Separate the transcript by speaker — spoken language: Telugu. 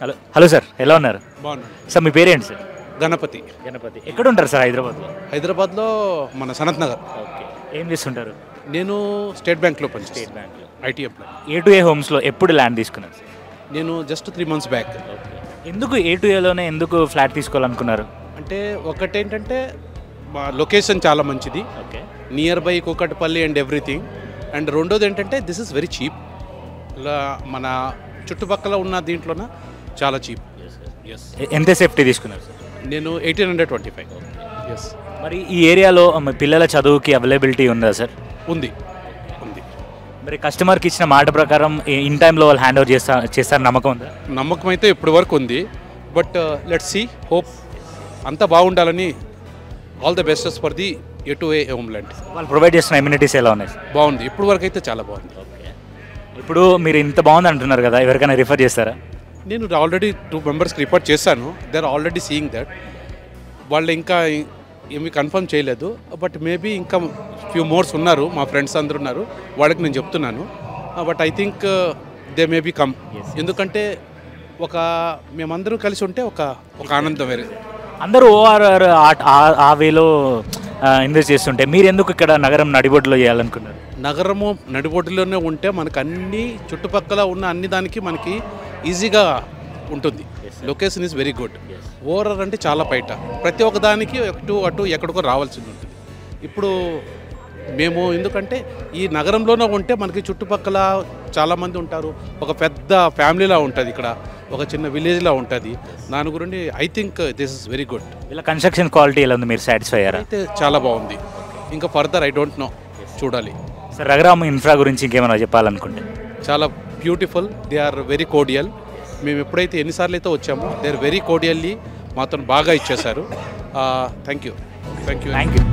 Speaker 1: హలో హలో సార్, ఎలా ఉన్నారు?
Speaker 2: బాగున్నాను.
Speaker 1: సార్ మీ పేరేంటి సార్?
Speaker 2: గణపతి.
Speaker 1: గణపతి. ఎక్కడ ఉంటారు సార్ హైదరాబాద్లో?
Speaker 2: హైదరాబాద్లో మన సనత్ నగర్.
Speaker 1: ఓకే. ఏం చేస్తుంటారు?
Speaker 2: నేను స్టేట్ బ్యాంక్లో పనిచేస్తాను.
Speaker 1: స్టేట్ బ్యాంక్లో
Speaker 2: ఐటీ ఎంప్లాయ్.
Speaker 1: A2A హోమ్స్లో ఎప్పుడు ల్యాండ్ తీసుకున్నారు సార్?
Speaker 2: నేను జస్ట్ 3 months బ్యాక్.
Speaker 1: ఓకే. ఎందుకు A2Aలోనే ఎందుకు ఫ్లాట్ తీసుకోవాలనుకున్నారు?
Speaker 2: అంటే ఒకటేంటంటే మా లొకేషన్ చాలా మంచిది,
Speaker 1: okay.
Speaker 2: Near by Kukatpally and everything. And రెండోది ఏంటంటే దిస్ ఇస్ వెరీ చీప్. మన చుట్టుపక్కల ఉన్న దీంట్లోన చాలా చీప్. ఎస్.
Speaker 1: ఎంత సేఫ్టీ తీసుకున్నారు సార్?
Speaker 2: నేను 1825. ఎస్.
Speaker 1: మరి ఈ ఏరియాలో మీ పిల్లల చదువుకి అవైలబిలిటీ ఉందా సార్?
Speaker 2: ఉంది.
Speaker 1: మరి కస్టమర్కి ఇచ్చిన మాట ప్రకారం ఇన్ టైంలో వాళ్ళు హ్యాండ్ ఓవర్ చేస్తారు నమ్మకం ఉందా?
Speaker 2: నమ్మకం అయితే ఇప్పటి వరకు ఉంది. బట్ లెట్స్ సీ, హోప్ అంతా బాగుండాలని. All the bests for the A2A homeland.
Speaker 1: వాళ్ళు ప్రొవైడ్ చేస్తున్న ఎమ్యూనిటీస్ ఎలా ఉన్నాయి సార్?
Speaker 2: బాగుంది, ఇప్పటి వరకు అయితే చాలా బాగుంది.
Speaker 1: ఓకే. ఇప్పుడు మీరు ఇంత బాగుంది అంటున్నారు కదా, ఎవరికైనా రిఫర్ చేస్తారా?
Speaker 2: నేను ఆల్రెడీ 2 members రిపోర్ట్ చేశాను. They are already seeing that. వాళ్ళు ఇంకా ఏమి కన్ఫర్మ్ చేయలేదు. బట్ మేబీ ఇంకా ఫ్యూ మోర్స్ ఉన్నారు, మా ఫ్రెండ్స్ అందరూ ఉన్నారు, వాళ్ళకి నేను చెప్తున్నాను. But I think they may be come. ఎందుకంటే మేమందరూ కలిసి ఉంటే ఒక ఆనందం వేరే.
Speaker 1: అందరూ ఓఆర్ఆర్ ఆ వేలో ఇన్వెస్ట్ చేస్తుంటే మీరు ఎందుకు ఇక్కడ నగరం నడిబొడ్డులో చేయాలనుకున్నారు?
Speaker 2: నగరము నడిబొడ్డులోనే ఉంటే మనకు అన్ని చుట్టుపక్కల ఉన్న అన్ని దానికి మనకి ఈజీగా ఉంటుంది. Location is very good. ORR అంటే చాలా బయట, ప్రతి ఒక్క దానికి అటు ఎక్కడికో రావాల్సి ఉంటుంది. ఇప్పుడు మేము ఎందుకంటే ఈ నగరంలోనే ఉంటే మనకి చుట్టుపక్కల చాలామంది ఉంటారు, ఒక పెద్ద ఫ్యామిలీలా ఉంటుంది, ఇక్కడ ఒక చిన్న విలేజ్లా ఉంటుంది. దాని గురించి I think this is very good.
Speaker 1: ఇలా కన్స్ట్రక్షన్ క్వాలిటీ ఎలా ఉంది, మీరు సాటిస్ఫై అయ్యారా?
Speaker 2: అయితే చాలా బాగుంది. ఇంకా ఫర్దర్ ఐ డోంట్ నో, చూడాలి.
Speaker 1: సార్ రఘురామ్ ఇన్ఫ్రా గురించి ఇంకేమైనా చెప్పాలనుకుంటే?
Speaker 2: చాలా beautiful. They are very cordial. మేము ఎప్పుడైతే ఎన్నిసార్లు అయితే వచ్చామో దే ఆర్ వెరీ కోడియల్లీ మాతో బాగా ఇచ్చేశారు. Thank you.
Speaker 1: Thank you.